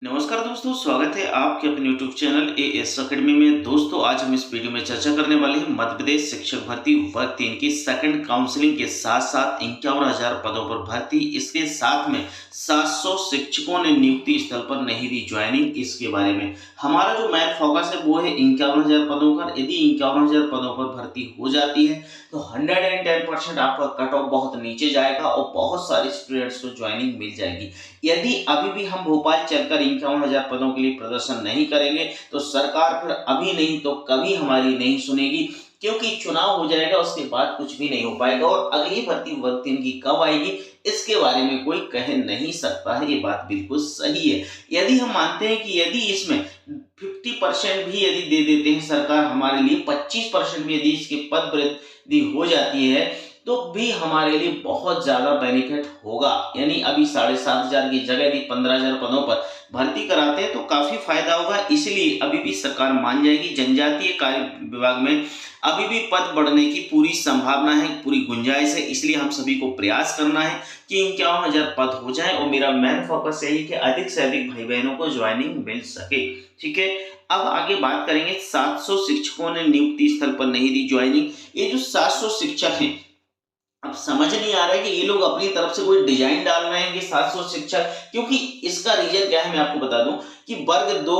नमस्कार दोस्तों, स्वागत है आपके अपने YouTube चैनल एएस अकेडमी में। दोस्तों, आज हम इस वीडियो में चर्चा करने वाले हैं मध्य प्रदेश शिक्षक भर्ती वर्ग 3 की सेकंड काउंसलिंग के साथ साथ 51,000 पदों पर भर्ती, इसके साथ में 700 शिक्षकों ने नियुक्ति स्थल पर नहीं दी ज्वाइनिंग। इसके बारे में हमारा जो मेन फोकस है वो है 51,000 पदों पर। यदि 51,000 पदों पर भर्ती हो जाती है तो 110% आपका कट ऑफ बहुत नीचे जाएगा और बहुत सारे स्टूडेंट्स को ज्वाइनिंग मिल जाएगी। यदि अभी भी हम भोपाल चलकर 51,000 पदों के लिए प्रदर्शन नहीं करेंगे तो सरकार फिर अभी नहीं तो कभी हमारी नहीं सुनेगी, क्योंकि चुनाव हो जाएगा, उसके बाद कुछ भी नहीं हो पाएगा और अगली भर्ती वर्ग 3 की कब आएगी इसके बारे में कोई कह नहीं सकता है। ये बात बिल्कुल सही है। यदि हम मानते हैं कि यदि इसमें 50% भी यदि दे देते हैं सरकार हमारे लिए, 25% भी यदि इसके पद वृद्धि हो जाती है तो भी हमारे लिए बहुत ज्यादा बेनिफिट होगा। यानी अभी 7,500 की जगह यदि 15,000 पदों पर भर्ती कराते हैं तो काफी फायदा होगा। इसलिए अभी भी सरकार मान जाएगी। जनजातीय कार्य विभाग में अभी भी पद बढ़ने की पूरी संभावना है, पूरी गुंजाइश है। इसलिए हम सभी को प्रयास करना है कि 51,000 पद हो जाए और मेरा मेन फोकस यही कि अधिक से अधिक भाई बहनों को ज्वाइनिंग मिल सके। ठीक है, अब आगे बात करेंगे। 700 शिक्षकों ने नियुक्ति स्थल पर नहीं दी ज्वाइनिंग। ये जो 700 शिक्षक हैं, अब समझ नहीं आ रहा है कि ये लोग अपनी तरफ से कोई डिजाइन डाल रहे हैं कि 700 शिक्षक, क्योंकि इसका रीजन क्या है मैं आपको बता दूं कि वर्ग 2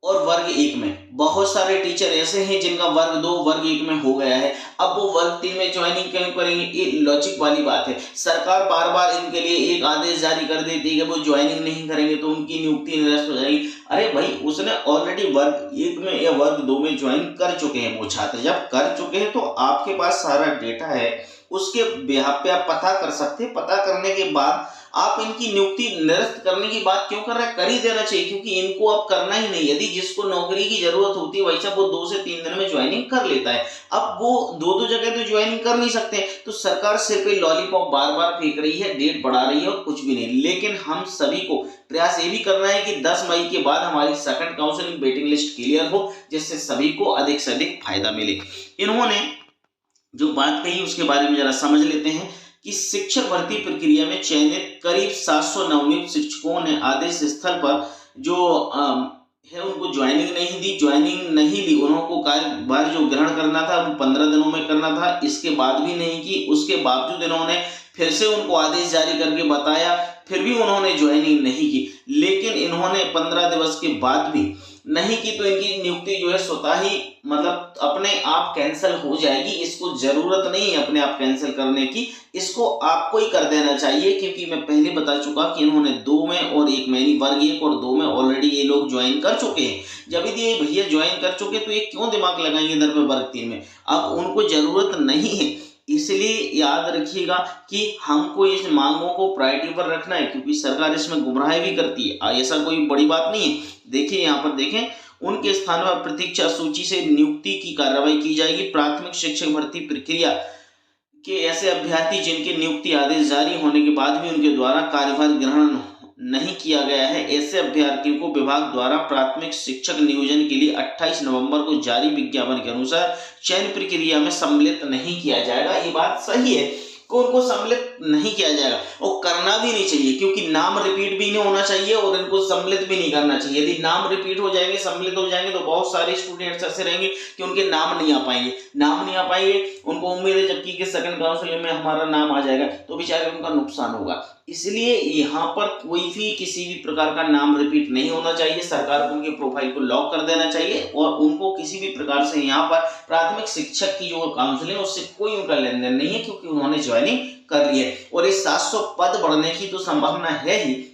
और वर्ग 1 में बहुत सारे टीचर ऐसे हैं जिनका वर्ग 2 वर्ग 1 में हो गया है। अब वो वर्ग 3 में ज्वाइनिंग क्यों करेंगे? ये लॉजिक वाली बात है। सरकार बार बार इनके लिए एक आदेश जारी कर देती है कि वो ज्वाइनिंग नहीं करेंगे तो उनकी नियुक्ति निरस्त हो जाएगी। अरे भाई, उसने ऑलरेडी वर्ग 1 में या वर्ग 2 में ज्वाइन कर चुके हैं वो छात्र। जब कर चुके हैं तो आपके पास सारा डेटा है, उसके बेहाफ पे आप पता कर सकते हैं। पता करने के बाद आप इनकी नियुक्ति निरस्त करने की बात क्यों कर रहे हैं? कर ही देना चाहिए, क्योंकि इनको अब करना ही नहीं। यदि जिसको नौकरी की जरूरत होती है वही सब वो 2 से 3 दिन में ज्वाइनिंग कर लेता है। अब वो 2 जगह तो ज्वाइनिंग कर नहीं सकते, तो सरकार सिर्फ लॉलीपॉप बार बार फेंक रही है, डेट बढ़ा रही है और कुछ भी नहीं। लेकिन हम सभी को प्रयास ये भी करना है कि 10 मई के बाद हमारी second counselling waiting list clear हो, जिससे सभी को अधिक से अधिक फायदा मिले। इन्होंने जो बात कही उसके बारे में जरा समझ लेते हैं कि शिक्षक भर्ती प्रक्रिया में चयनित करीब 700 नवनियुक्त शिक्षकों ने आदेश स्थल पर जो है उनको ज्वाइनिंग नहीं दी, ज्वाइनिंग नहीं ली। उनको कार्यभार जो ग्रहण करना था वो 15 दिनों में करना था, इसके बाद भी नहीं की। उसके बावजूद इन्होंने फिर से उनको आदेश जारी करके बताया, फिर भी उन्होंने ज्वाइनिंग नहीं की। लेकिन इन्होंने 15 दिवस के बाद भी नहीं की तो इनकी नियुक्ति जो है स्वतः ही मतलब अपने आप कैंसिल हो जाएगी। इसको जरूरत नहीं है अपने आप कैंसिल करने की, इसको आपको ही कर देना चाहिए, क्योंकि मैं पहले बता चुका कि इन्होंने 2 में और 1 में, वर्ग 1 और 2 में ऑलरेडी ये लोग ज्वाइन कर चुके हैं। जब यदि ये भैया ज्वाइन कर चुके तो ये क्यों दिमाग लगाएंगे इधर पे वर्ग 3 में? अब उनको जरूरत नहीं है। इसलिए याद रखिएगा कि हमको इस मांगों को प्रायोरिटी पर रखना है, क्योंकि सरकार इसमें गुमराही भी करती है। ऐसा कोई बड़ी बात नहीं है। देखिए यहाँ पर देखें, उनके स्थान पर प्रतीक्षा सूची से नियुक्ति की कार्रवाई की जाएगी। प्राथमिक शिक्षक भर्ती प्रक्रिया के ऐसे अभ्यर्थी जिनके नियुक्ति आदेश जारी होने के बाद भी उनके द्वारा कार्यभार ग्रहण नहीं किया गया है, ऐसे अभ्यर्थियों को विभाग द्वारा प्राथमिक शिक्षक नियोजन के लिए 28 नवंबर को जारी विज्ञापन के अनुसार चयन प्रक्रिया में सम्मिलित नहीं किया जाएगा। ये बात सही है कि उनको सम्मिलित नहीं किया जाएगा और करना भी नहीं चाहिए, क्योंकि नाम रिपीट भी नहीं होना चाहिए और इनको सम्मिलित भी नहीं करना चाहिए। यदि नाम रिपीट हो जाएंगे, सम्मिलित हो जाएंगे तो बहुत सारे स्टूडेंट्स ऐसे रहेंगे कि उनके नाम नहीं आ पाएंगे। नाम नहीं आ पाएंगे, उनको उम्मीद है जबकि कि सेकंड काउंसिलिंग में हमारा नाम आ जाएगा तो बेचारे उनका नुकसान होगा। इसलिए यहाँ पर कोई भी किसी भी प्रकार का नाम रिपीट नहीं होना चाहिए। सरकार को उनके प्रोफाइल को लॉक कर देना चाहिए और उनको किसी भी प्रकार से यहाँ पर प्राथमिक शिक्षक की जो काउंसलिंग उससे कोई उनका लेन देन नहीं है, क्योंकि उन्होंने ज्वाइनिंग कर ली है। और इस 700 पद बढ़ने की तो संभावना है ही,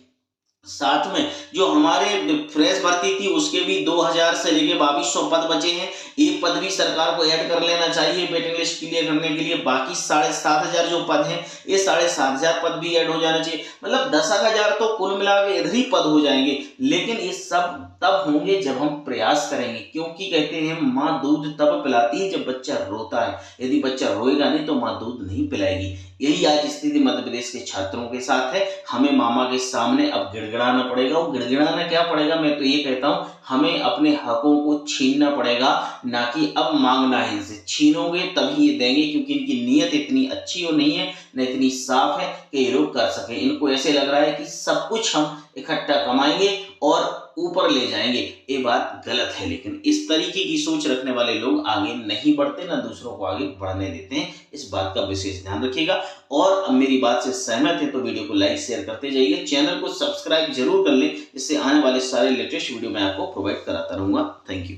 साथ में जो हमारे फ्रेश भर्ती थी उसके भी 2000 से लेके 2200 पद बचे हैं। ये पद भी सरकार को ऐड कर लेना चाहिए वेटिंग लिस्ट क्लियर करने के लिए। बाकी 7,500 जो पद हैं ये 7,500 पद भी ऐड हो जाना चाहिए। मतलब 10,000 तो कुल मिला के इधर ही पद हो जाएंगे। लेकिन ये सब तब होंगे जब हम प्रयास करेंगे, क्योंकि कहते हैं माँ दूध तब पिलाती है जब बच्चा रोता है। यदि बच्चा रोएगा नहीं तो माँ दूध नहीं पिलाएगी। यही आज स्थिति मध्य प्रदेश के छात्रों के साथ है। हमें मामा के सामने अब गिड़गिड़ाना पड़ेगा। वो गिड़गिड़ाना क्या पड़ेगा, मैं तो ये कहता हूँ हमें अपने हकों को छीनना पड़ेगा, ना कि अब मांगना है इनसे। छीनोगे तभी ये देंगे, क्योंकि इनकी नीयत इतनी अच्छी और नहीं है, न इतनी साफ है कि ये लोग कर सके। इनको ऐसे लग रहा है कि सब कुछ हम इकट्ठा कमाएंगे और ऊपर ले जाएंगे, ये बात गलत है। लेकिन इस तरीके की सोच रखने वाले लोग आगे नहीं बढ़ते, ना दूसरों को आगे बढ़ने देते हैं। इस बात का विशेष ध्यान रखिएगा। और मेरी बात से सहमत है तो वीडियो को लाइक शेयर करते जाइए, चैनल को सब्सक्राइब जरूर कर लें, इससे आने वाले सारे लेटेस्ट वीडियो मैं आपको प्रोवाइड कराता रहूंगा। Thank you.